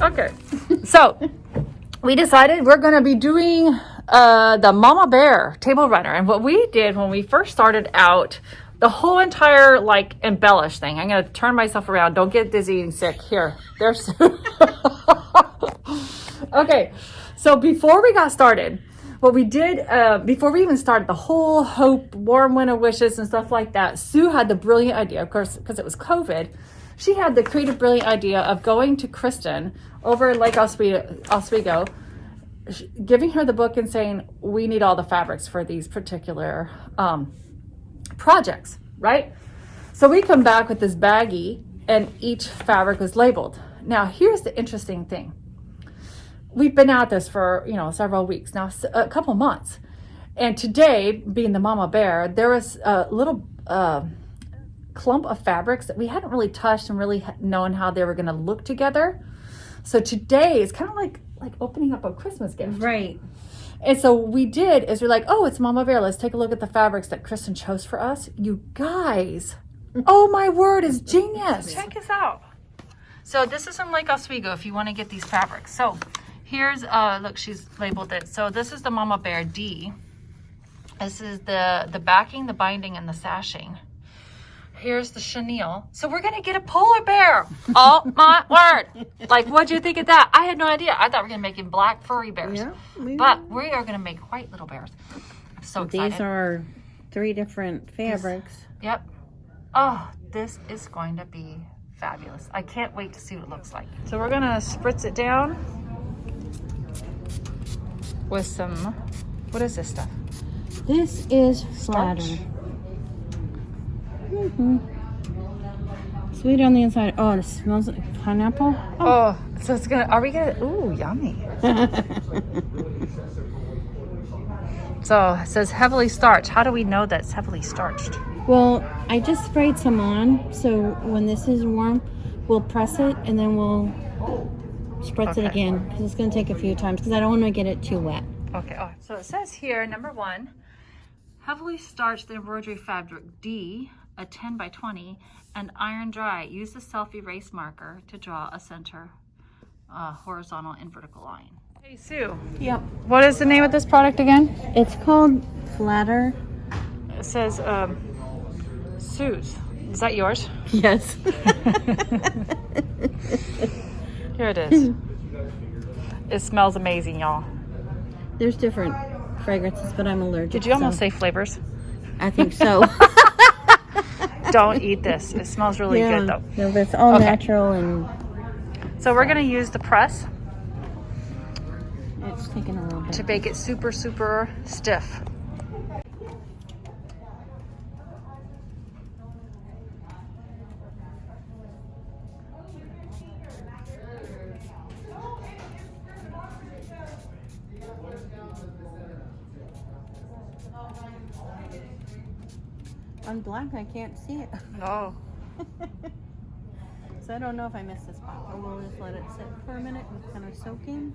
Okay, so we decided we're going to be doing the Mama Bear table runner. And what we did when we first started out, the whole entire like embellish thing. I'm going to turn myself around. Don't get dizzy and sick. Here, there's. Okay, so before we got started, what we did, before we even started the whole hope, warm winter wishes and stuff like that, Sue had the brilliant idea, of course, because it was COVID. She had the creative, brilliant idea of going to Kristen over in Lake Oswego, giving her the book and saying, we need all the fabrics for these particular projects, right? So we come back with this baggie and each fabric was labeled. Now, here's the interesting thing. We've been at this for, several weeks now, a couple months. And today, being the Mama Bear, there was a little clump of fabrics that we hadn't really touched and really known how they were going to look together. So today is kind of like opening up a Christmas gift. Right. And so we're like, oh, it's Mama Bear. Let's take a look at the fabrics that Kristen chose for us. You guys, oh my word, is genius. Check this out. So this is from Lake Oswego if you want to get these fabrics. So here's, look, she's labeled it. So this is the Mama Bear D. This is the backing, the binding, and the sashing. Here's the chenille. So we're going to get a polar bear. Oh my word. Like, what'd you think of that? I had no idea. I thought we were going to make him black furry bears. Yeah, but we are going to make white little bears. I'm so excited. These are 3 different fabrics. Yep. Oh, this is going to be fabulous. I can't wait to see what it looks like. So we're going to spritz it down with some, what is this stuff? This is flatter. Sweet on the inside. Oh, it smells like pineapple. Oh, so it's gonna, are we gonna, ooh, yummy. So it says heavily starched. How do we know that it's heavily starched? Well, I just sprayed some on, so when this is warm, we'll press it and then we'll spritz it again, because it's going to take a few times, because I don't want to get it too wet. Okay, so it says here, number 1, heavily starched embroidery fabric D, a 10 by 20, and iron dry. Use the self-erase marker to draw a center horizontal and vertical line. Hey, Sue. Yep. What is the name of this product again? It's called Flatter. It says Sue's. Is that yours? Yes. Here it is. It smells amazing, y'all. There's different fragrances, but I'm allergic. Did you almost say flavors? I think so. Don't eat this. It smells really good, though. No, but it's all natural and... So we're going to use the press. It's taking a little bit. To make it super, super stiff. On black, I can't see it. Oh. So I don't know if I missed this spot, but we'll just let it sit for a minute and kind of soak in.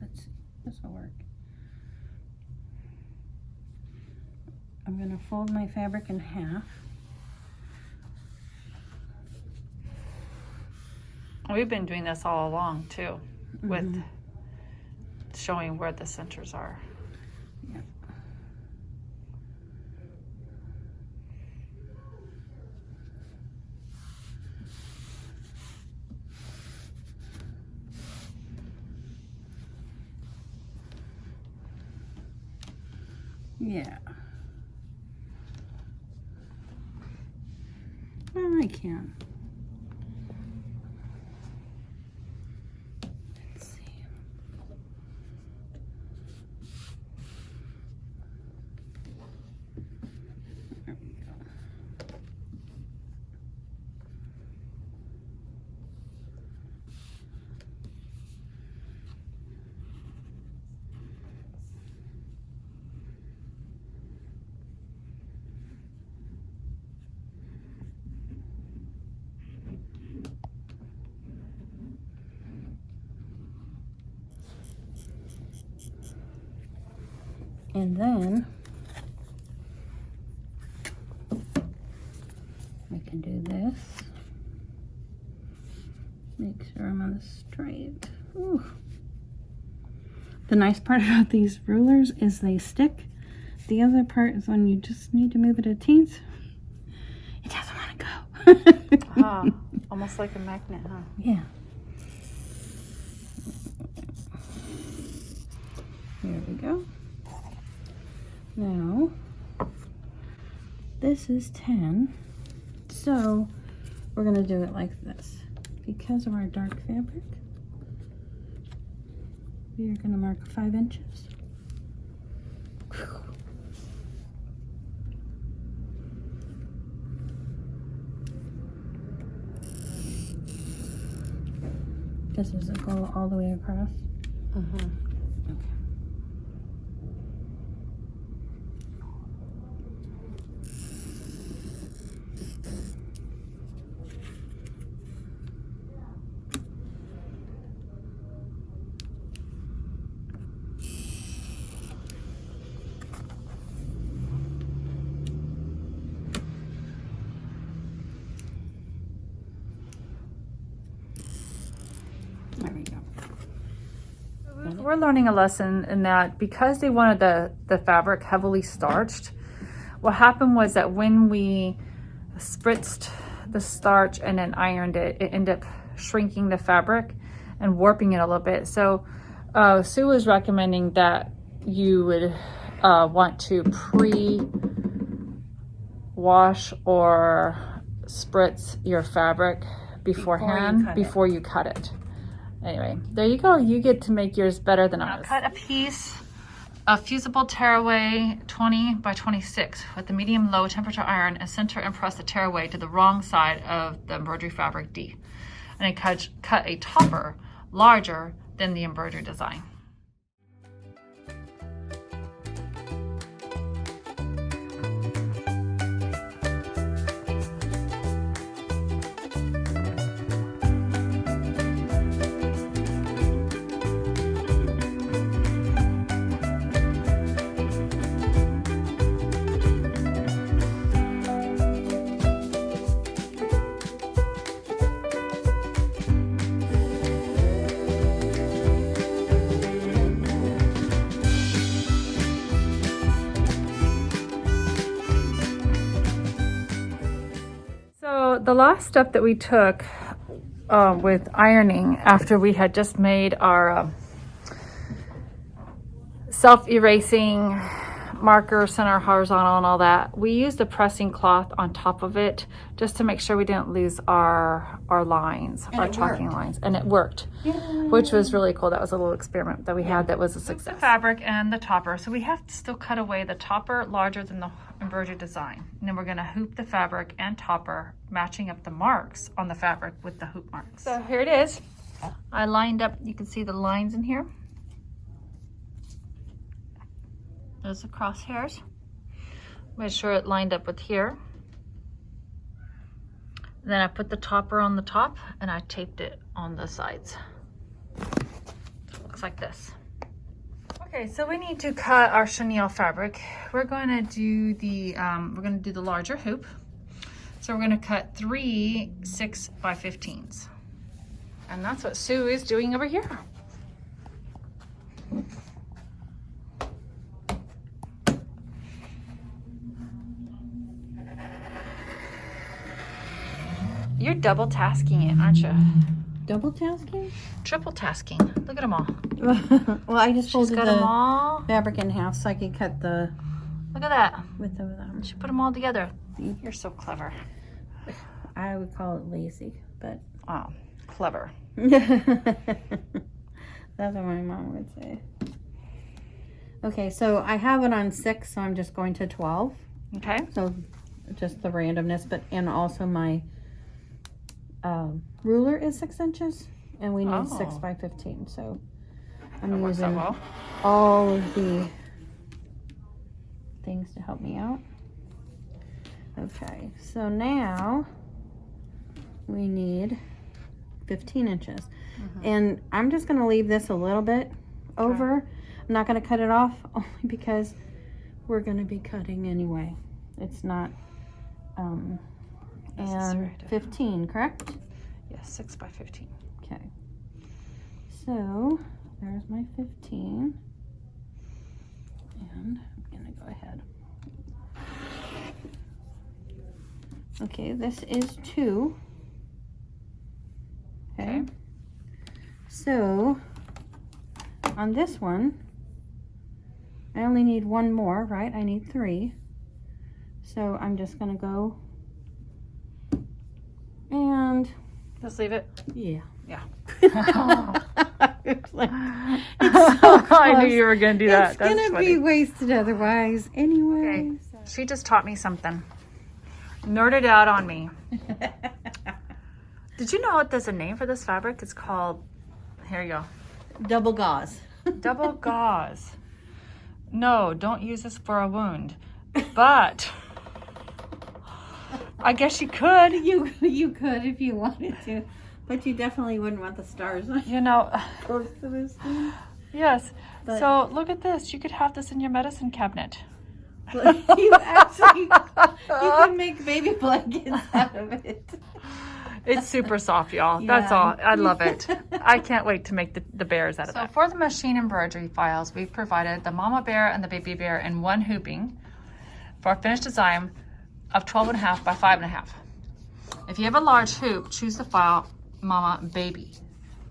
Let's see. This will work. I'm going to fold my fabric in half. We've been doing this all along, too, with showing where the centers are. Yeah. Yeah. Well, I can. Let's see. There we go. And then I can do this. Make sure I'm on the straight. Ooh. The nice part about these rulers is they stick. The other part is when you just need to move it a teens, it doesn't want to go. Almost like a magnet, huh? Yeah. There we go. Now, this is 10, so we're going to do it like this. Because of our dark fabric, we are going to mark 5 inches. This is go all the way across. Okay. There we go. We're learning a lesson in that because they wanted the fabric heavily starched, what happened was that when we spritzed the starch and then ironed it, it ended up shrinking the fabric and warping it a little bit. So Sue was recommending that you would want to pre-wash or spritz your fabric beforehand before you cut it. Anyway, there you go. You get to make yours better than ours. Cut a piece of fusible tearaway 20 by 26 with the medium low temperature iron and center and press the tearaway to the wrong side of the embroidery fabric D. And I cut a topper larger than the embroidery design. So the last step that we took with ironing after we had just made our self-erasing marker, center horizontal and all that, we used a pressing cloth on top of it just to make sure we didn't lose our lines, our chalking lines, and it worked. Yay. Which was really cool. That was a little experiment that we had that was a success. The fabric and the topper, so we have to still cut away the topper larger than the embroidery design, and then we're going to hoop the fabric and topper, matching up the marks on the fabric with the hoop marks. So here it is. I lined up, you can see the lines in here. There's the crosshairs. Made sure it lined up with here. And then I put the topper on the top and I taped it on the sides. So it looks like this. Okay, so we need to cut our chenille fabric. We're going to do the larger hoop. So we're going to cut 3 6 by 15s. And that's what Sue is doing over here. You're double tasking it, aren't you? Double tasking? Triple tasking. Look at them all. Well, I just folded them all. Fabric in half so I could cut the Look at that. width of them. She put them all together. You're so clever. I would call it lazy, but Oh, clever. that's what my mom would say. Okay, so I have it on 6, so I'm just going to 12. Okay. So just the randomness, but and also my ruler is 6 inches, and we need 6 by 15. So I'm using all of the things to help me out. Okay, so now we need 15 inches. And I'm just going to leave this a little bit over. I'm not going to cut it off only because we're going to be cutting anyway. It's not and 15, correct? Yes, 6 by 15. Okay. So there's my 15. And I'm gonna go ahead. Okay, this is 2. Okay. So on this one, I only need 1 more, right? I need 3. So I'm just gonna go and Just leave it. yeah. Yeah. It's like, it's so I knew close. you were gonna do that. It's That's gonna funny. be wasted otherwise anyway. Okay. She just taught me something. Nerded out on me. Did you know there's a name for this fabric? It's called, here you go, Double gauze. double gauze. No, don't use this for a wound. But I guess you could. You could if you wanted to, but you definitely wouldn't want the stars on You know, close to this thing. yes. But- So look at this. You could have this in your medicine cabinet. You actually you can make baby blankets out of it. It's super soft, y'all. That's Yeah. all. I love it. I can't wait to make the bears out of that. So for the machine embroidery files, we've provided the mama bear and the baby bear in 1 hooping for a finished design of 12.5 by 5.5. If you have a large hoop, choose the file mama baby,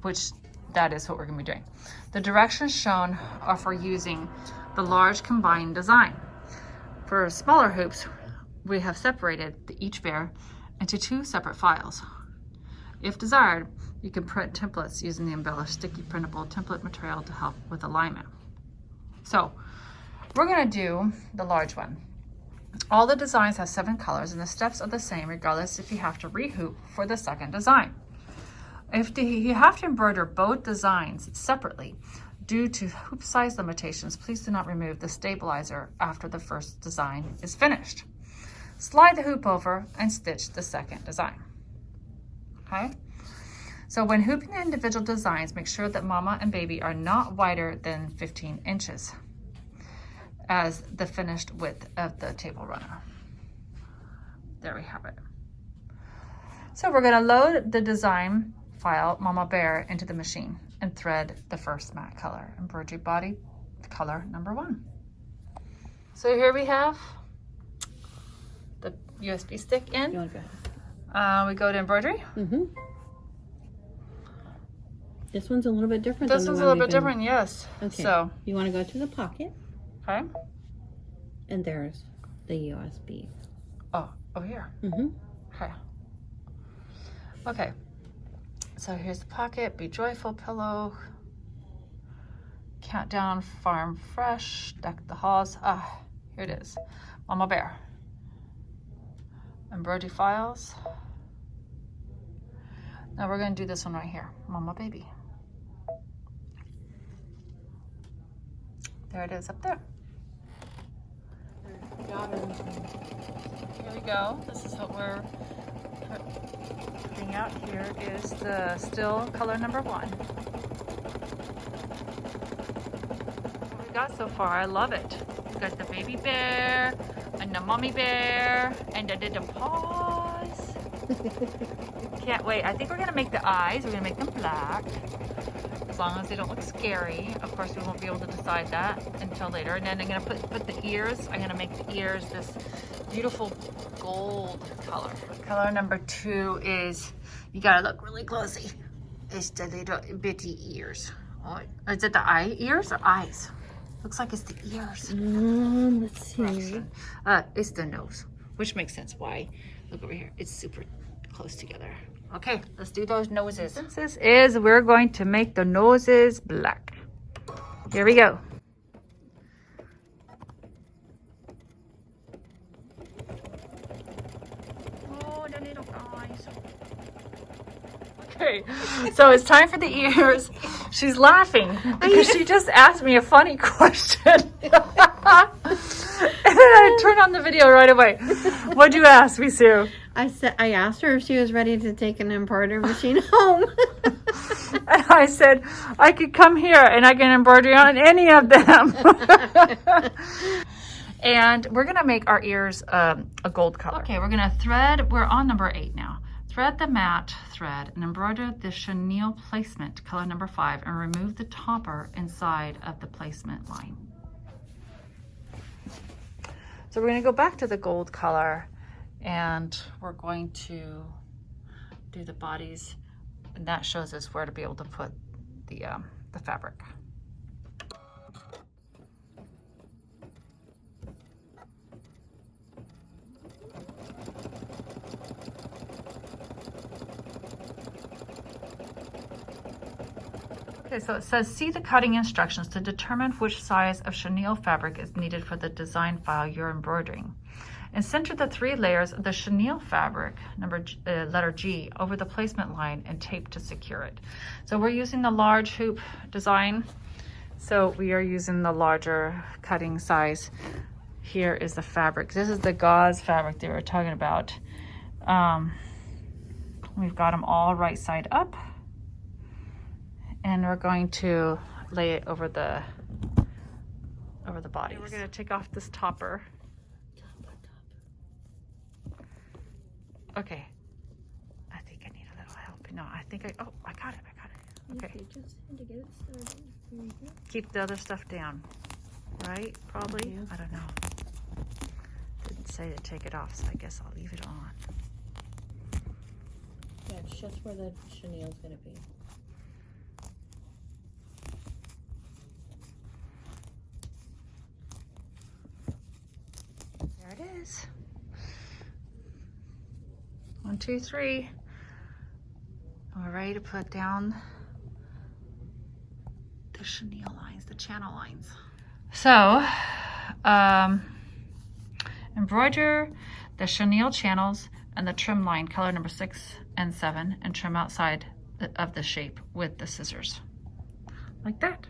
which that is what we're going to be doing. The directions shown are for using the large combined design. For smaller hoops, we have separated each bear into 2 separate files. If desired, you can print templates using the embellished sticky printable template material to help with alignment. So we're going to do the large one. All the designs have 7 colors and the steps are the same regardless if you have to rehoop for the second design. If you have to embroider both designs separately due to hoop size limitations, please do not remove the stabilizer after the first design is finished. Slide the hoop over and stitch the second design. Okay? So when hooping the individual designs, make sure that mama and baby are not wider than 15 inches as the finished width of the table runner. There we have it. So we're going to load the design file mama bear into the machine and thread the first matte color, embroidery body color number 1. So here we have the USB stick in. You want to go ahead? We go to embroidery. This one's a little bit different. This than one's the a one little bit we've been- different, yes. Okay. So, you want to go to the pocket, okay. and there's the USB. Oh, over here. Okay. Okay. So here's the pocket. Be joyful pillow. Countdown farm fresh. Deck the halls. Ah, here it is. Mama bear. Embroidery files. Now we're going to do this one right here. Mama baby. There it is up there. Here we go. This is what we're putting out here is the still color number 1. What we got so far, I love it. We've got the baby bear and the mommy bear and the little paws. Can't wait. I think we're going to make the eyes. We're going to make them black. As long as they don't look scary. Of course, we won't be able to decide that until later. And then I'm going to put the ears. I'm going to make the ears this beautiful gold color. Color number 2 is, you got to look really closely. It's the little bitty ears. Oh, is it the eye ears or eyes? Looks like it's the ears. Let's see. It's the nose, which makes sense. Why? Look over here. It's super close together. Okay, let's do those noses. This is, we're going to make the noses black. Here we go. Oh, the little guys. Okay, so it's time for the ears. She's laughing because she just asked me a funny question. And then I turned on the video right away. What'd you ask me, Sue? I asked her if she was ready to take an embroidery machine home. And I said, I could come here and I can embroider on any of them. And we're going to make our ears a gold color. Okay, we're going to thread. We're on number 8 now. thread the mat thread and embroider the chenille placement, color number 5, and remove the topper inside of the placement line. So we're going to go back to the gold color, and we're going to do the bodies, and that shows us where to be able to put the fabric. Okay, so it says, see the cutting instructions to determine which size of chenille fabric is needed for the design file you're embroidering. And center the 3 layers of the chenille fabric, letter G, over the placement line and tape to secure it. So we're using the large hoop design. So we are using the larger cutting size. Here is the fabric. This is the gauze fabric they were talking about. We've got them all right side up. And we're going to lay it over the body. We're going to take off this topper. Okay. I think I need a little help. No, I think I got it. Okay. Just had to get it started. There you go. Keep the other stuff down, right? Probably. Yeah. I don't know. Didn't say to take it off, so I guess I'll leave it on. Yeah, it's just where the chenille's going to be. There it is. 1, 2, 3. We're ready to put down the chenille lines, the channel lines. So, embroider the chenille channels and the trim line, color number 6 and 7, and trim outside of the shape with the scissors, like that.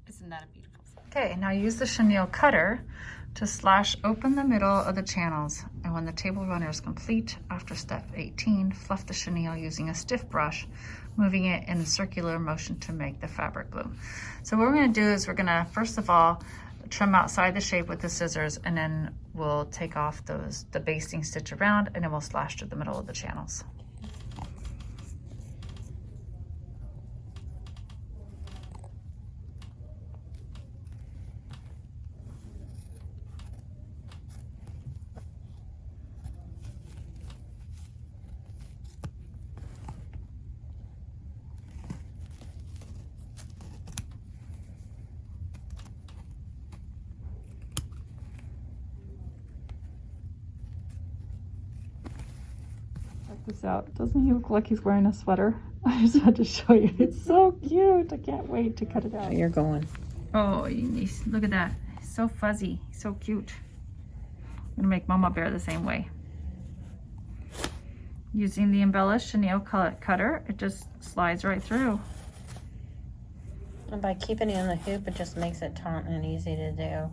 Isn't that a beautiful thing? Okay, now use the chenille cutter to slash open the middle of the channels. And when the table runner is complete, after step 18, fluff the chenille using a stiff brush, moving it in circular motion to make the fabric bloom. So what we're going to do is we're going to, first of all, trim outside the shape with the scissors, and then we'll take off the basting stitch around, and then we'll slash through the middle of the channels. This out. Doesn't he look like he's wearing a sweater? I just had to show you. It's so cute. I can't wait to cut it out. You're going. Oh, look at that. He's so fuzzy. He's so cute. I'm gonna make Mama Bear the same way. Using the embellished chenille cutter, it just slides right through. And by keeping it in the hoop, it just makes it taut and easy to do.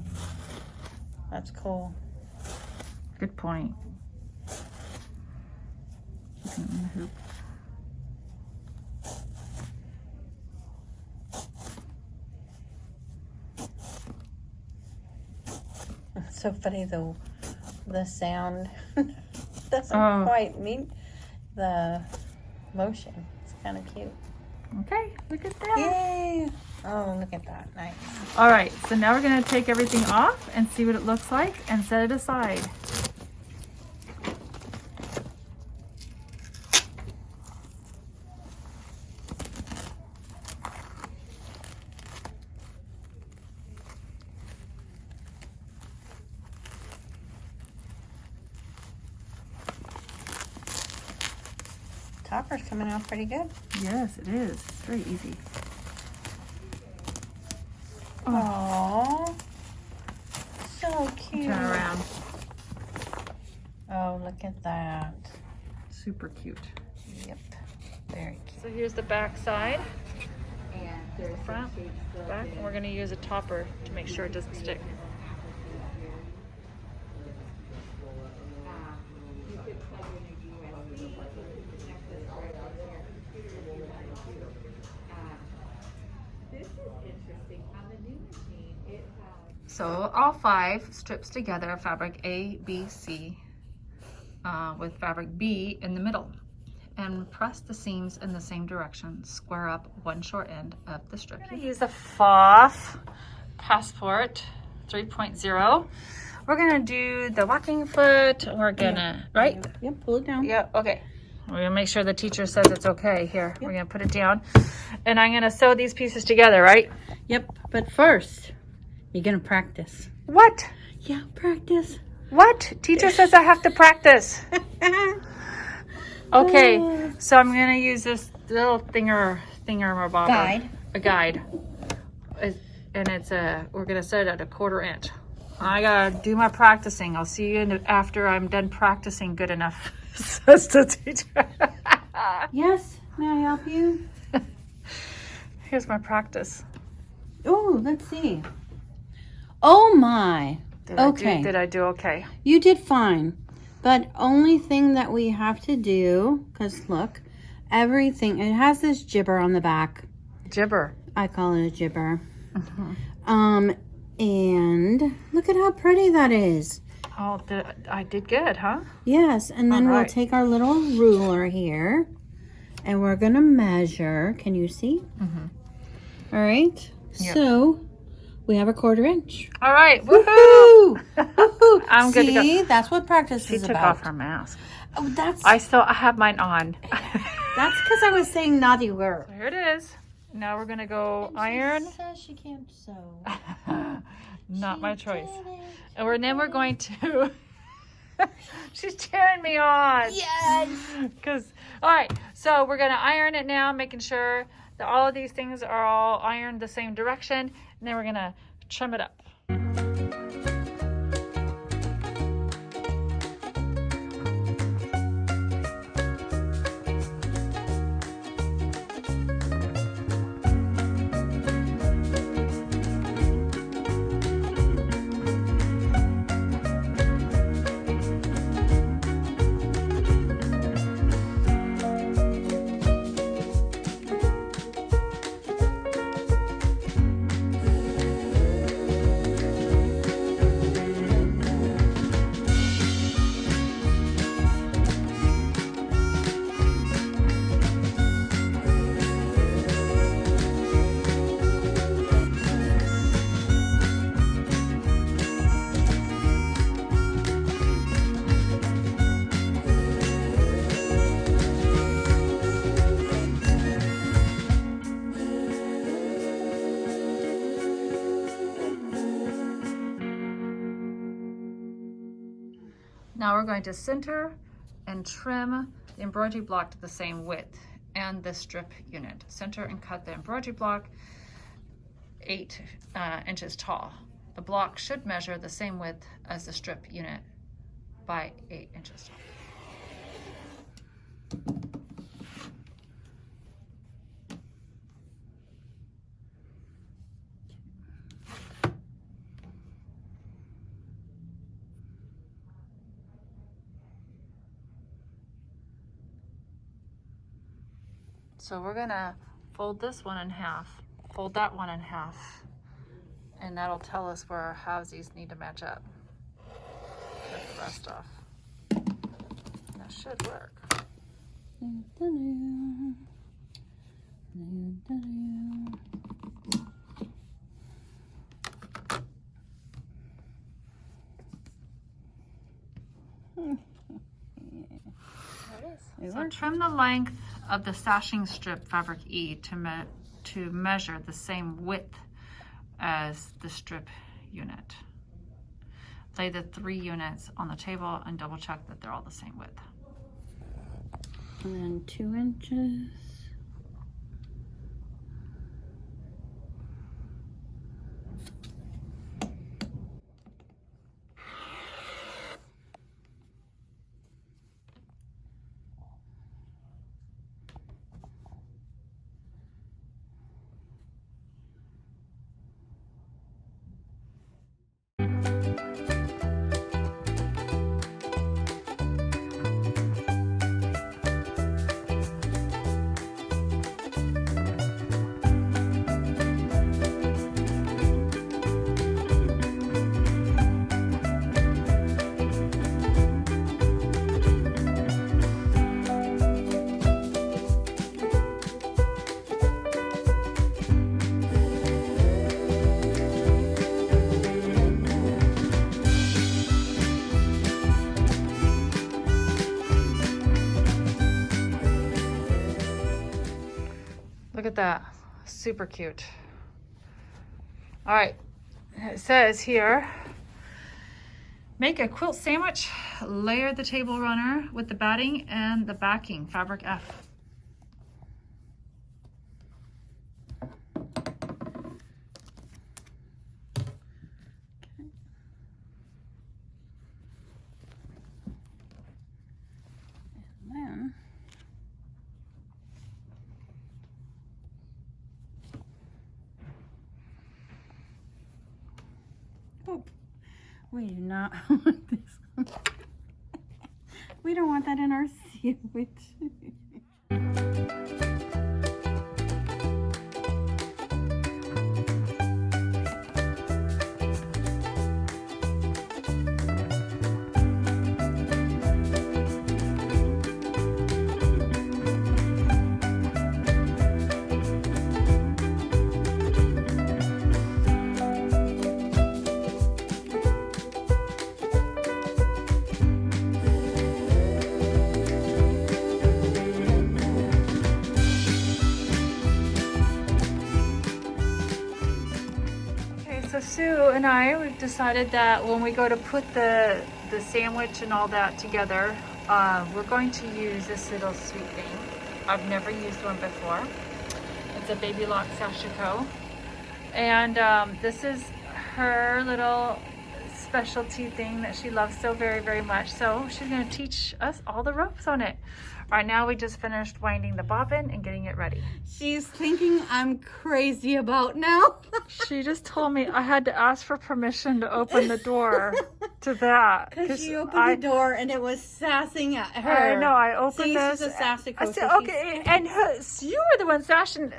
That's cool. Good point. Keeping it in the hoop. It's so funny though, the sound doesn't Oh. quite meet the motion. It's kind of cute. Okay, look at that. Yay! Oh, look at that. Nice. All right, so now we're gonna take everything off and see what it looks like and set it aside. topper's coming out pretty good. Yes, it is. It's very easy. Oh, so cute. Turn around. Oh, look at that. Super cute. Yep, very cute. So here's the back side. Here's the front, back, and we're going to use a topper to make sure it doesn't stick. So all 5 strips together, fabric A, B, C, with fabric B in the middle. And press the seams in the same direction. Square up one short end of the strip. I'm going to use the FOF Passport 3.0. We're going to do the walking foot. We're going to, right? Yep, pull it down. Yeah, okay. We're going to make sure the teacher says it's okay. Here, we're going to put it down. And I'm going to sew these pieces together, right? Yep, but first, you're going to practice. What? Yeah, practice. What? Teacher says I have to practice. Okay, so I'm gonna use this little thingamabobber. Guide. A guide. And it's we're gonna set it at 1/4 inch. I gotta do my practicing. I'll see you after I'm done practicing good enough, says the teacher. Yes, may I help you? Here's my practice. Oh, let's see. Oh my. Did I do okay? You did fine. But only thing that we have to do, because look, everything, it has this jibber on the back. Jibber. I call it a jibber. And look at how pretty that is. Oh, I did good, huh? Yes, and then we'll right. take our little ruler here, and we're going to measure. Can you see? All right. Yep. So we have 1/4 inch. All right. Woohoo! Woohoo! I'm good to go. See, that's what practice She is took about. off her mask. Oh, that's I have mine on. that's because I was saying naughty word. So here it is. Now we're gonna go iron. She says she can't sew. Not my choice. And then we're going to. She's cheering me on. Yes. All right. So we're gonna iron it now, making sure that all of these things are all ironed the same direction, and then we're gonna trim it up. Now we're going to center and trim the embroidery block to the same width and the strip unit. Center and cut the embroidery block 8 inches tall. The block should measure the same width as the strip unit by 8 inches tall. So we're gonna fold this one in half, fold that one in half, and that'll tell us where our halvesies need to match up. Cut the rest off. That should work. So trim the length of the sashing strip fabric E to measure the same width as the strip unit. Lay the 3 units on the table and double check that they're all the same width. And then 2 inches. Look at that. Super cute. All right. It says here, make a quilt sandwich, layer the table runner with the batting and the backing, fabric F. Then we do not want this. We don't want that in our sandwich. So Sue and we've decided that when we go to put the sandwich and all that together, we're going to use this little sweet thing. I've never used one before. It's a Baby Lock Sashiko. And this is her little specialty thing that she loves so very, very much. So she's going to teach us all the ropes on it. Right now we just finished winding the bobbin and getting it ready. She's thinking I'm crazy about now. She just told me I had to ask for permission to open the door to that. Because she opened the door and it was sassing at her. I know, I opened this. She's a sassy I said, so okay, and so you were the one sassing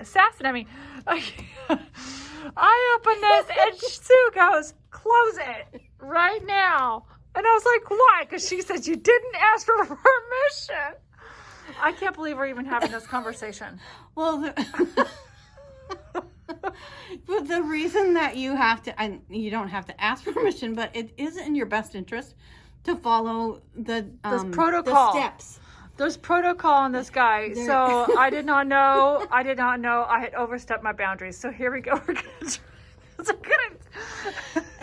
at me. I opened this and Sue goes, close it right now. And I was like, why? Because she said you didn't ask for permission. I can't believe we're even having this conversation. Well, but the reason that you have to, and you don't have to ask permission, but it is in your best interest to follow the protocol. the steps. There's protocol on this guy. So I did not know. I had overstepped my boundaries. So here we go. We're gonna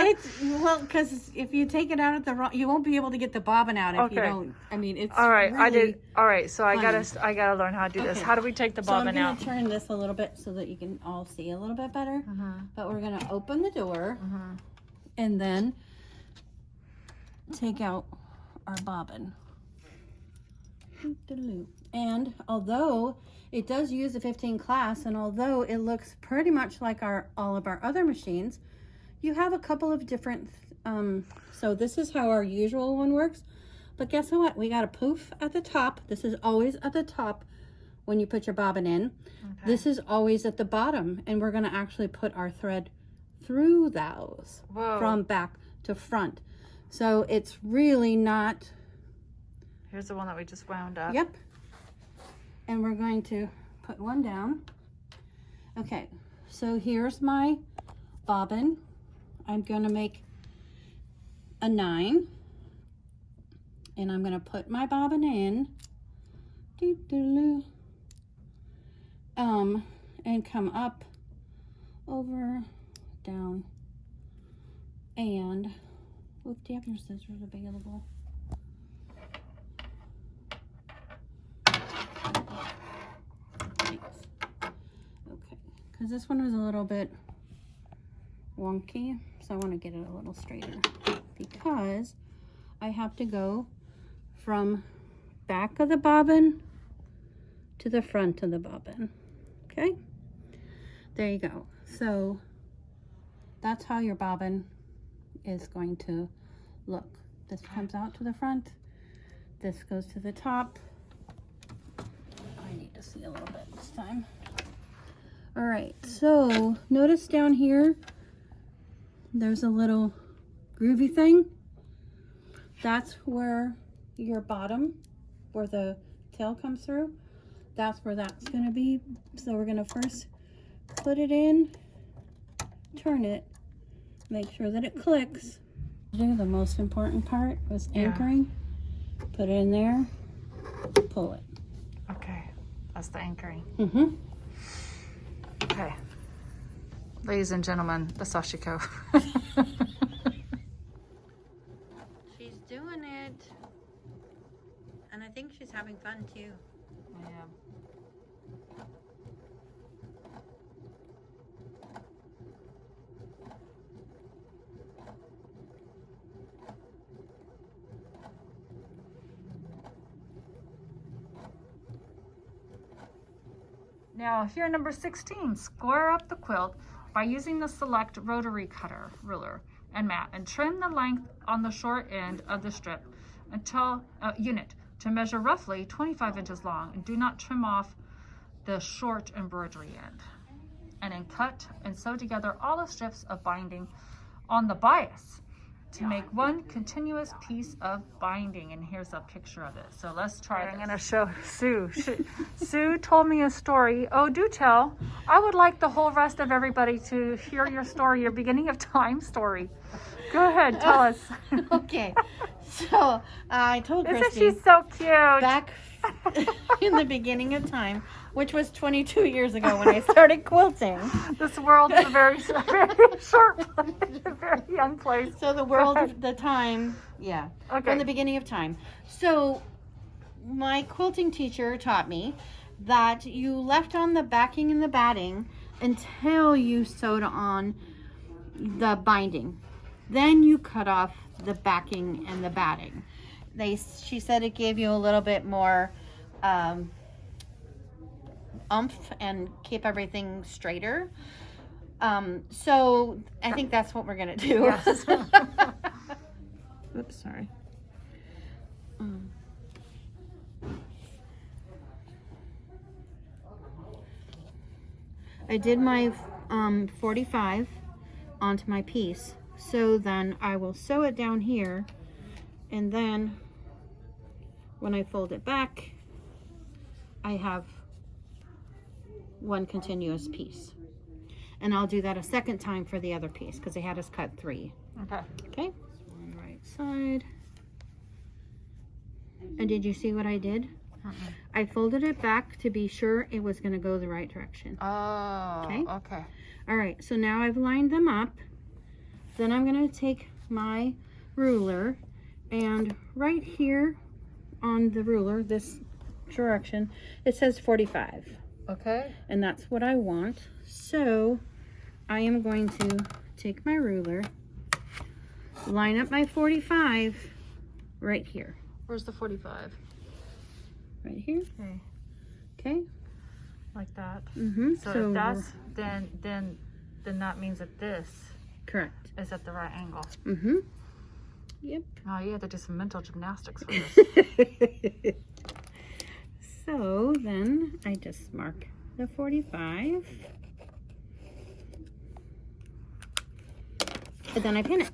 It's well, because if you take it out at the wrong, you won't be able to get the bobbin out if you don't. I mean, it's all right. Really I did. All right. So funny. I gotta learn how to do this. How do we take the bobbin so I'm out? gonna turn this a little bit so that you can all see a little bit better. But we're gonna open the door and then take out our bobbin. And although it does use a 15 class, and although it looks pretty much like all of our other machines, you have a couple of different, so this is how our usual one works. But guess what? We got a poof at the top. This is always at the top when you put your bobbin in. Okay. This is always at the bottom, and we're gonna actually put our thread through those. Whoa. From back to front. So it's really not. Here's the one that we just wound up. Yep. And we're going to put one down. Okay, so here's my bobbin. I'm going to make a 9. And I'm going to put my bobbin in. And come up, over, down, and do you have your scissors available? because this one was a little bit wonky, so I want to get it a little straighter because I have to go from back of the bobbin to the front of the bobbin. Okay, there you go. So that's how your bobbin is going to look. This comes out to the front, this goes to the top. I need to see a little bit this time. All right, so notice down here there's a little groovy thing. That's where your bottom, where the tail comes through, that's where that's going to be. So we're going to first put it in, turn it, make sure that it clicks. The most important part was anchoring. Put it in there, pull it. Okay, that's the anchoring. Mm-hmm. Okay. Ladies and gentlemen, the Sashiko. She's doing it. And I think she's having fun too. Yeah. Now here, number 16, square up the quilt by using the select rotary cutter ruler and mat and trim the length on the short end of the strip until unit to measure roughly 25 inches long, and do not trim off the short embroidery end. And then cut and sew together all the strips of binding on the bias to make one continuous piece of binding. And here's a picture of it. So let's try it. I'm going to show Sue. Sue told me a story. Oh, do tell. I would like the whole rest of everybody to hear your story, your beginning of time story. Go ahead, tell us. Okay, so I told Christy. Isn't she so cute? Back in the beginning of time, which was 22 years ago when I started quilting. This world is a very, very short place, a very young place. So the world of the time, yeah, Okay. from the beginning of time. So my quilting teacher taught me that you left on the backing and the batting until you sewed on the binding. Then you cut off the backing and the batting. She said it gave you a little bit more oomph and keep everything straighter. So I think that's what we're gonna do. Yes. Oops, sorry. I did my 45 onto my piece. So then I will sew it down here, and then when I fold it back, I have one continuous piece. And I'll do that a second time for the other piece because they had us cut 3. Okay. Okay. One right side. And did you see what I did? I folded it back to be sure it was going to go the right direction. Oh, okay. All right, so now I've lined them up. Then I'm going to take my ruler, and right here on the ruler, this direction, it says 45. Okay. And that's what I want. So I am going to take my ruler, line up my 45 right here. Where's the 45? Right here. Okay. Okay. Like that. Mm-hmm. So if that's, then that means that this correct. is at the right angle. Mm-hmm. Yep. Oh, you have to do some mental gymnastics for this. So then I just mark the 45. And then I pin it.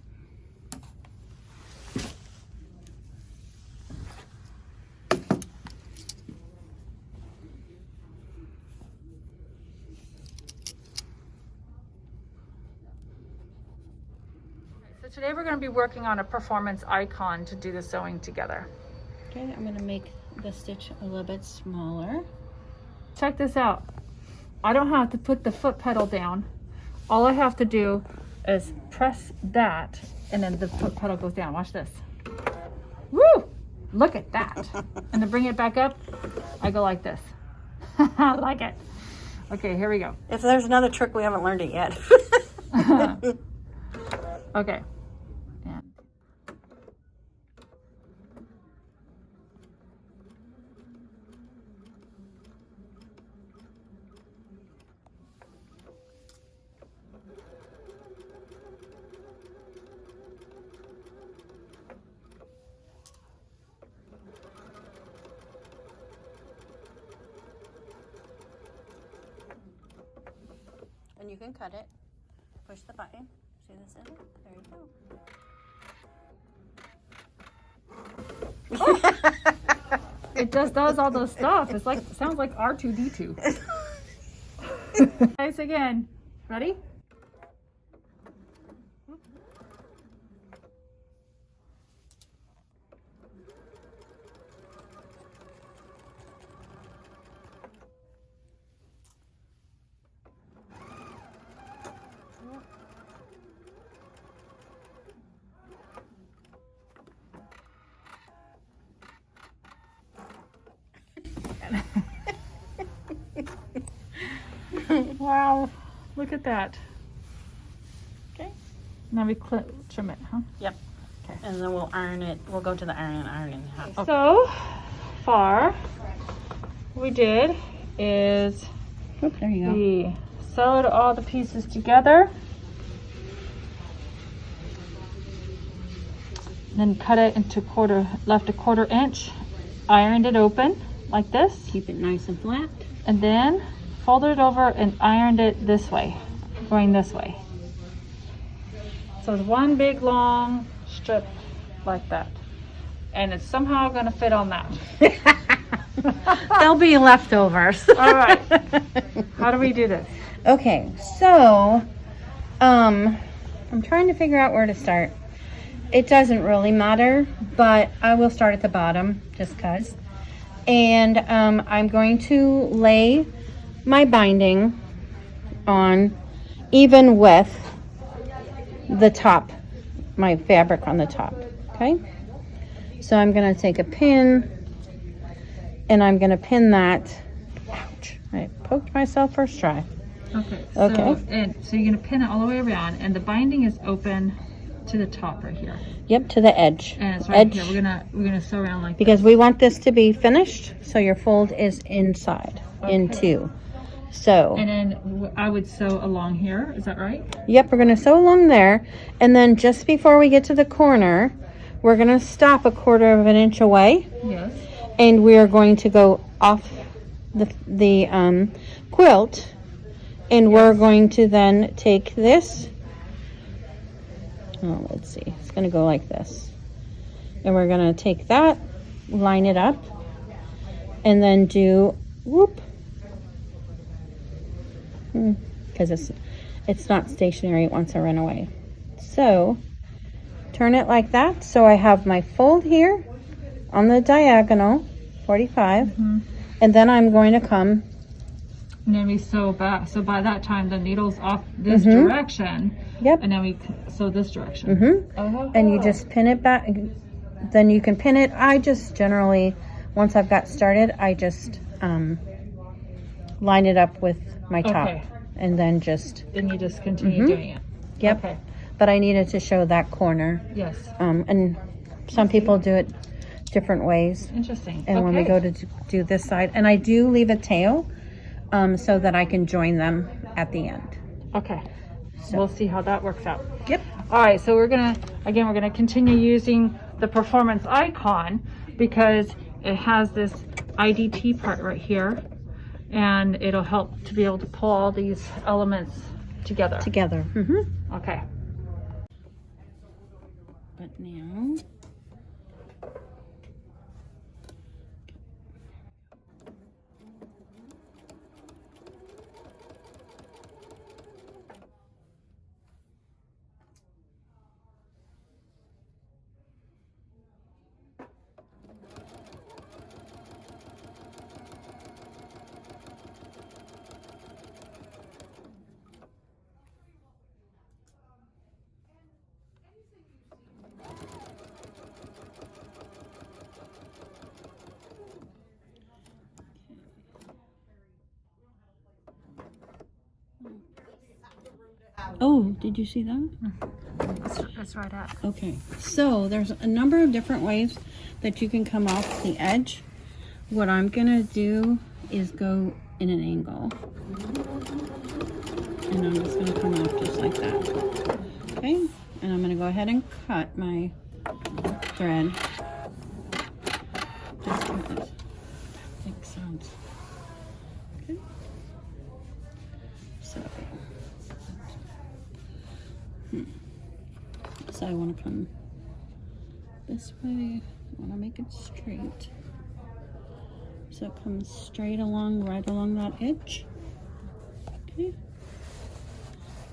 So today we're going to be working on a performance icon to do the sewing together. Okay, I'm going to make the stitch a little bit smaller. Check this out. I don't have to put the foot pedal down. All I have to do is press that, and then the foot pedal goes down. Watch this. Woo! Look at that. And to bring it back up, I go like this. I like it. Okay, here we go. If there's another trick, we haven't learned it yet. Okay. And you can cut it. Push the button. See this in it? There you go. It just does all the stuff. It's like, sounds like R2D2. Nice again. Ready? Wow, look at that. Okay. Now we trim it, huh? Yep. Okay. And then we'll iron it. We'll go to the iron and iron it in half. Okay. So far, what we did is There you go. we sewed all the pieces together, then cut it into left a quarter inch, ironed it open like this, Keep it nice and flat. and then folded it over and ironed it this way, going this way. So it's one big long strip like that. And it's somehow gonna fit on that. There'll be leftovers. All right, how do we do this? Okay, so I'm trying to figure out where to start. It doesn't really matter, but I will start at the bottom just cause. And I'm going to lay my binding on even with the top, my fabric on the top. Okay, so I'm going to take a pin and I'm going to pin that. Ouch, I poked myself first try. Okay. Okay. So you're gonna pin it all the way around, and the binding is open to the top right here, Yep, to the edge. and it's right here. We're gonna sew around like Because we want this to be finished, so your fold is inside, Okay. into. So, and then I would sew along here. Is that right? yep, we're gonna sew along there, and then just before we get to the corner, we're gonna stop a quarter of an inch away, Yes. and we are going to go off the quilt, and we're going to then take this. Oh, let's see. It's gonna go like this, and we're gonna take that, line it up, and then do whoop, because it's not stationary. It wants to run away. So turn it like that. So I have my fold here on the diagonal, 45, and then I'm going to come. And then we sew back. So by that time, the needle's off this direction. Yep. And then we sew this direction. And you just pin it back. Then you can pin it. I just generally, once I've got started, I just line it up with my top, Okay. and then just Then you just continue doing it. yep. Okay. But I needed to show that corner, Yes. and some people do it different ways. Interesting. And when we go to do this side, and I do leave a tail, so that I can join them at the end. Okay. We'll see how that works out. Yep. All right, so we're gonna continue using the performance icon because it has this IDT part right here, and it'll help to be able to pull all these elements together. Okay. But now, Oh, did you see that? It's right up. Okay, so there's a number of different ways that you can come off the edge. What I'm gonna do is go in an angle. And I'm just gonna come off just like that. Okay, and I'm gonna go ahead and cut my thread. Just like this. Makes sense. Okay. So I want to come this way. I want to make it straight. So it comes straight along, right along that edge. Okay.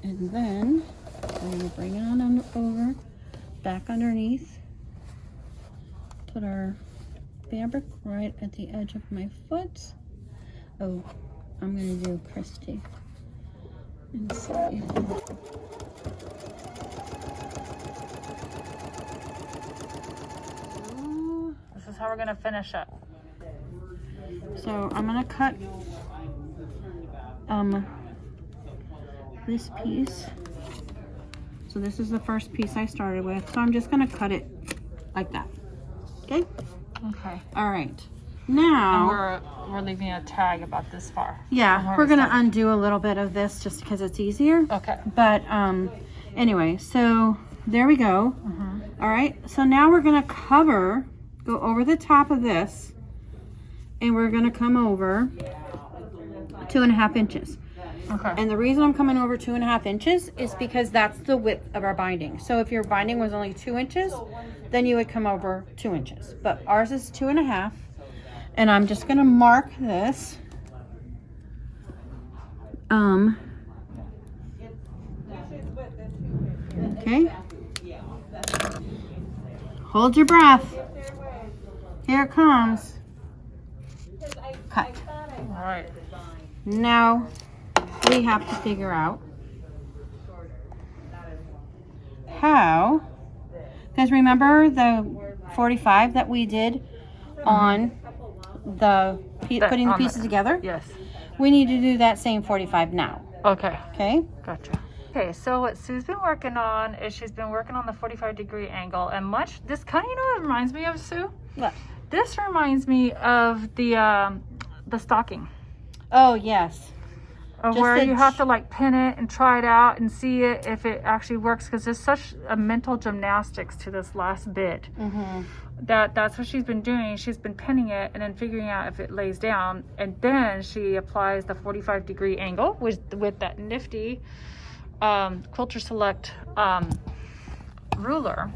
And then we're going to bring it on over, back underneath. Put our fabric right at the edge of my foot. Oh, I'm going to do Christy. And see. This is how we're gonna finish up. So I'm gonna cut this piece. So this is the first piece I started with. So I'm just gonna cut it like that. Okay? Okay. All right. Now And we're leaving a tag about this far. yeah, we're gonna undo a little bit of this just because it's easier. Okay. But anyway, so there we go. All right. So now we're gonna go over the top of this, and we're gonna come over 2.5 inches. Okay. And the reason I'm coming over 2.5 inches is because that's the width of our binding. So if your binding was only 2 inches, then you would come over 2 inches. But ours is 2.5, and I'm just gonna mark this. Okay. Hold your breath. Here it comes. Cut. All right. Now we have to figure out how, because remember the 45 that we did on the putting the pieces together? Yes. We need to do that same 45 now. Okay. Okay? Gotcha. Okay, so what Sue's been working on is she's been working on the 45-degree angle, and this kind of, you know what it reminds me of, Sue? What? This reminds me of the stocking. Oh, yes. Where you have to like pin it and try it out and see it if it actually works, because there's such a mental gymnastics to this last bit. That's what she's been doing. She's been pinning it and then figuring out if it lays down, and then she applies the 45-degree angle with that nifty Quilter Select ruler,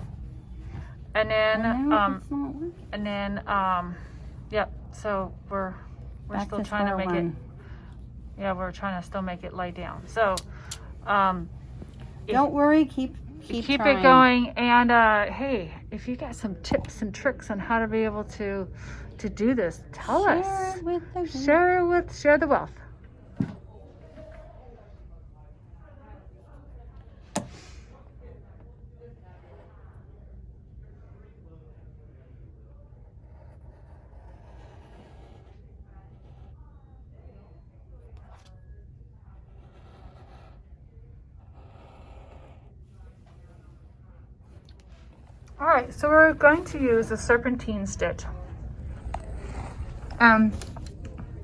and then yep. So we're still trying to make it. Yeah, we're trying to still make it lay down. So don't worry, keep it going. And hey, if you got some tips and tricks on how to be able to do this, tell us. Share the wealth. All right, so we're going to use a serpentine stitch. All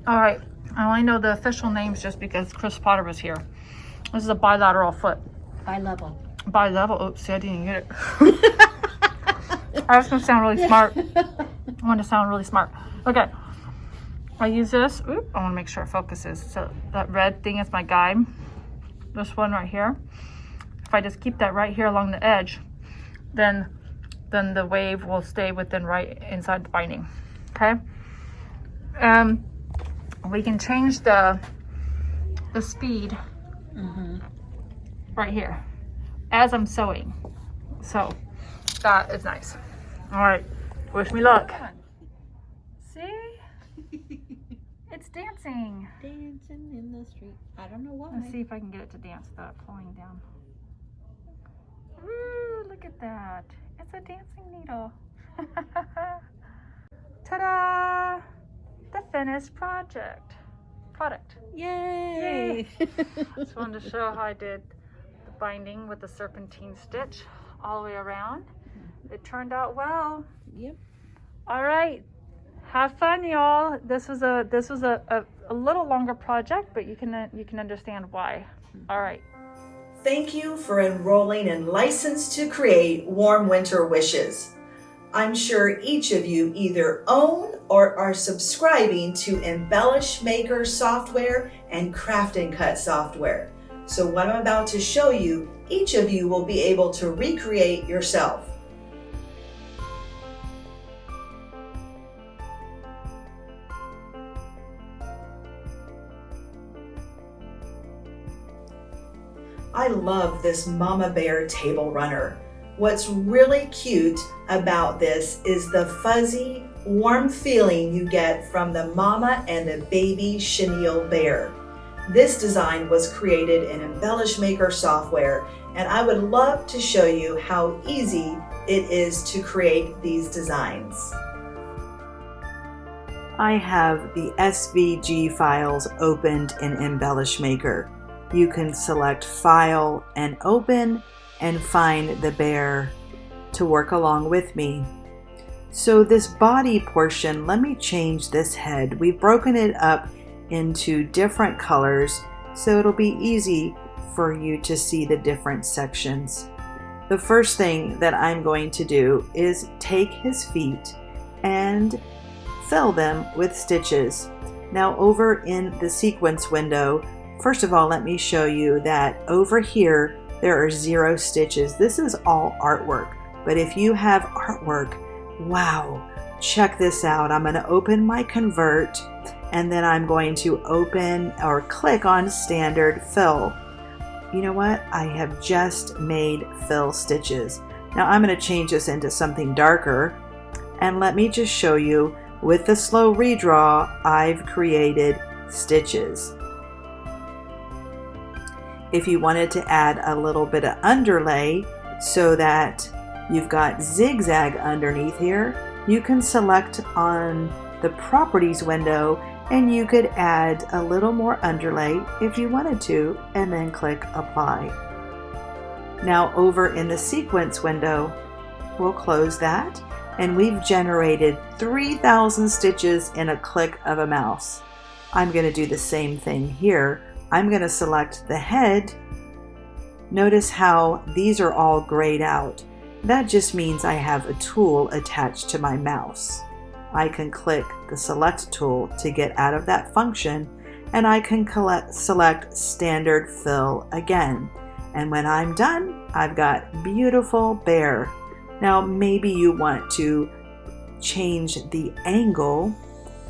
right, I only know the official names just because Chris Potter was here. This is a bilateral foot. Bi-level. Oops, see, I didn't get it. I was gonna sound really smart. I want to sound really smart. Okay, I use this. Oop, I want to make sure it focuses. So that red thing is my guide. This one right here. If I just keep that right here along the edge, then the wave will stay within right inside the binding. Okay. We can change the speed right here as I'm sewing. So that is nice. All right. Wish me luck. See? It's dancing. Dancing in the street. I don't know why. Let's see if I can get it to dance without pulling down. Ooh, look at that. It's a dancing needle. Ta-da! The finished product. Yay! Just wanted to show how I did the binding with the serpentine stitch all the way around. It turned out well. Yep. All right, have fun, y'all. This was a little longer project, but you can understand why. All right. Thank you for enrolling in License to Create Warm Winter Wishes. I'm sure each of you either own or are subscribing to Embellish Maker software and Craft and Cut software. So what I'm about to show you, each of you will be able to recreate yourself. I love this Mama Bear table runner. What's really cute about this is the fuzzy, warm feeling you get from the mama and the baby chenille bear. This design was created in Embellish Maker software, and I would love to show you how easy it is to create these designs. I have the SVG files opened in Embellish Maker. You can select File and Open and find the bear to work along with me. So this body portion, let me change this head. We've broken it up into different colors so it'll be easy for you to see the different sections. The first thing that I'm going to do is take his feet and fill them with stitches. Now over in the sequence window, first of all, let me show you that over here there are 0 stitches. This is all artwork, but if you have artwork, wow, check this out. I'm going to open my Convert, and then I'm going to open or click on Standard Fill. You know what? I have just made fill stitches. Now I'm going to change this into something darker, and let me just show you with the slow redraw, I've created stitches. If you wanted to add a little bit of underlay so that you've got zigzag underneath here, you can select on the properties window and you could add a little more underlay if you wanted to, and then click apply. Now over in the sequence window, we'll close that, and we've generated 3,000 stitches in a click of a mouse. I'm going to do the same thing here. I'm going to select the head. Notice how these are all grayed out. That just means I have a tool attached to my mouse. I can click the select tool to get out of that function, and I can select standard fill again. And when I'm done, I've got beautiful bear. Now maybe you want to change the angle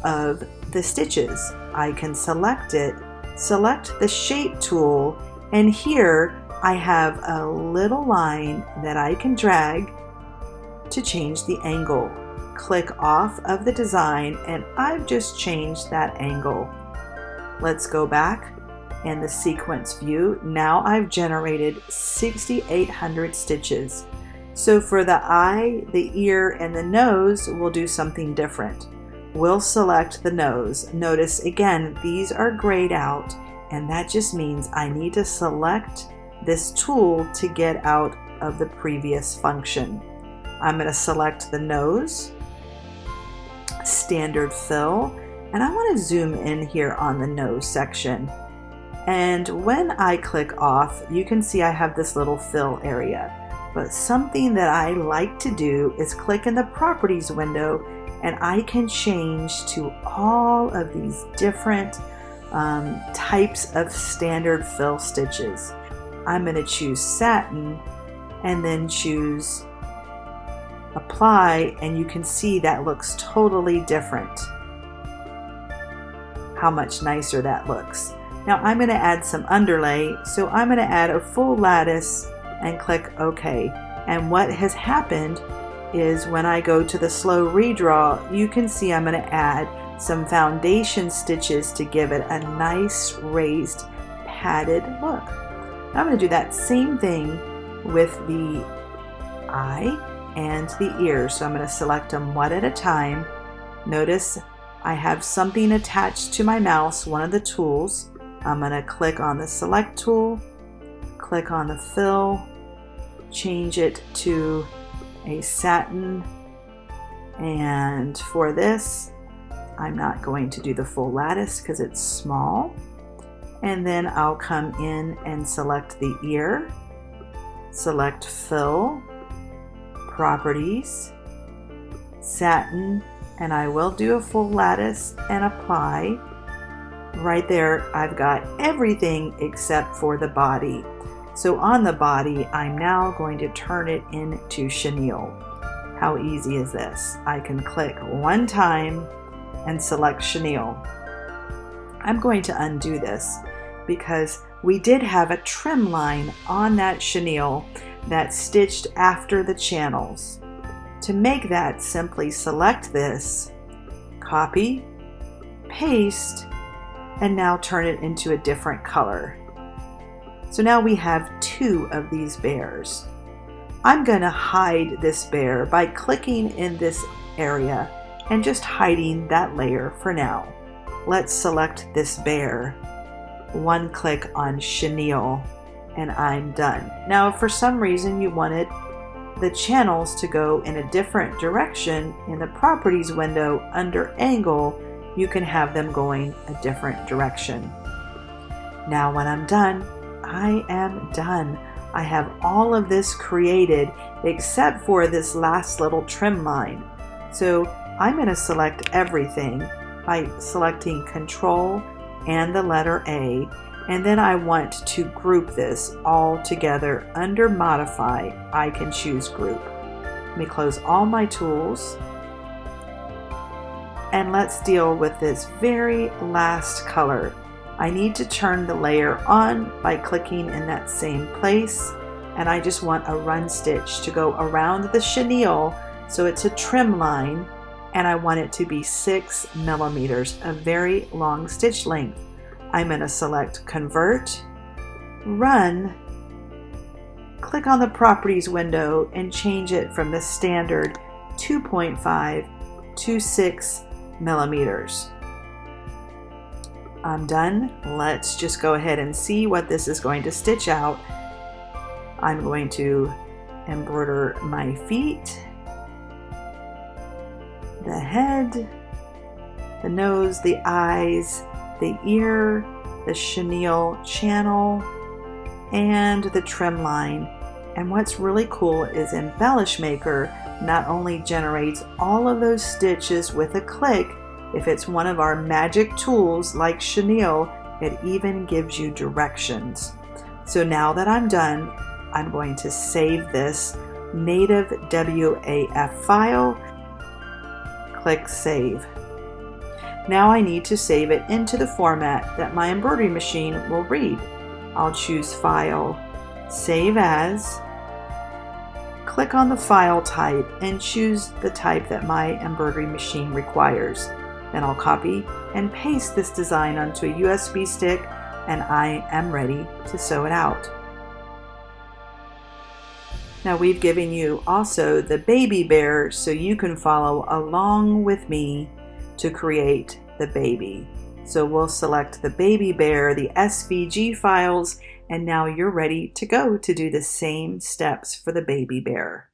of the stitches. I can select it, select the shape tool, and here I have a little line that I can drag to change the angle. Click off of the design, and I've just changed that angle. Let's go back in the sequence view. Now I've generated 6,800 stitches. So for the eye, the ear, and the nose, we'll do something different. We'll select the nose. Notice again, these are grayed out, and that just means I need to select this tool to get out of the previous function. I'm going to select the nose, standard fill, and I want to zoom in here on the nose section. And when I click off, you can see I have this little fill area. But something that I like to do is click in the properties window, and I can change to all of these different types of standard fill stitches. I'm going to choose satin and then choose apply, and you can see that looks totally different. How much nicer that looks. Now I'm going to add some underlay, so I'm going to add a full lattice and click OK. And what has happened is when I go to the slow redraw, you can see I'm going to add some foundation stitches to give it a nice raised padded look. I'm going to do that same thing with the eye and the ears. So I'm going to select them one at a time. Notice I have something attached to my mouse, one of the tools. I'm going to click on the select tool, click on the fill, change it to a satin, and for this I'm not going to do the full lattice because it's small. And then I'll come in and select the ear, select fill, properties, satin, and I will do a full lattice and apply. Right there I've got everything except for the body. So on the body I'm now going to turn it into chenille. How easy is this? I can click one time and select chenille. I'm going to undo this because we did have a trim line on that chenille that stitched after the channels. To make that, simply select this, copy, paste, and now turn it into a different color. So now we have 2 of these bears. I'm going to hide this bear by clicking in this area and just hiding that layer for now. Let's select this bear, one click on chenille, and I'm done. Now if for some reason you wanted the channels to go in a different direction, in the properties window under angle, you can have them going a different direction. Now when I'm done, I am done. I have all of this created except for this last little trim line. So I'm going to select everything by selecting Control and the letter A, and then I want to group this all together. Under Modify, I can choose Group. Let me close all my tools, and let's deal with this very last color. I need to turn the layer on by clicking in that same place, and I just want a run stitch to go around the chenille so it's a trim line, and I want it to be 6 millimeters, a very long stitch length. I'm going to select Convert, Run, click on the Properties window and change it from the standard 2.5 to 6 millimeters. I'm done. Let's just go ahead and see what this is going to stitch out. I'm going to embroider my feet, the head, the nose, the eyes, the ear, the chenille channel, and the trim line. And what's really cool is Embellish Maker not only generates all of those stitches with a click, if it's one of our magic tools like chenille, it even gives you directions. So now that I'm done, I'm going to save this native WAF file, click Save. Now I need to save it into the format that my embroidery machine will read. I'll choose File, Save As, click on the file type and choose the type that my embroidery machine requires. Then I'll copy and paste this design onto a USB stick, and I am ready to sew it out. Now we've given you also the baby bear so you can follow along with me to create the baby. So we'll select the baby bear, the SVG files, and now you're ready to go to do the same steps for the baby bear.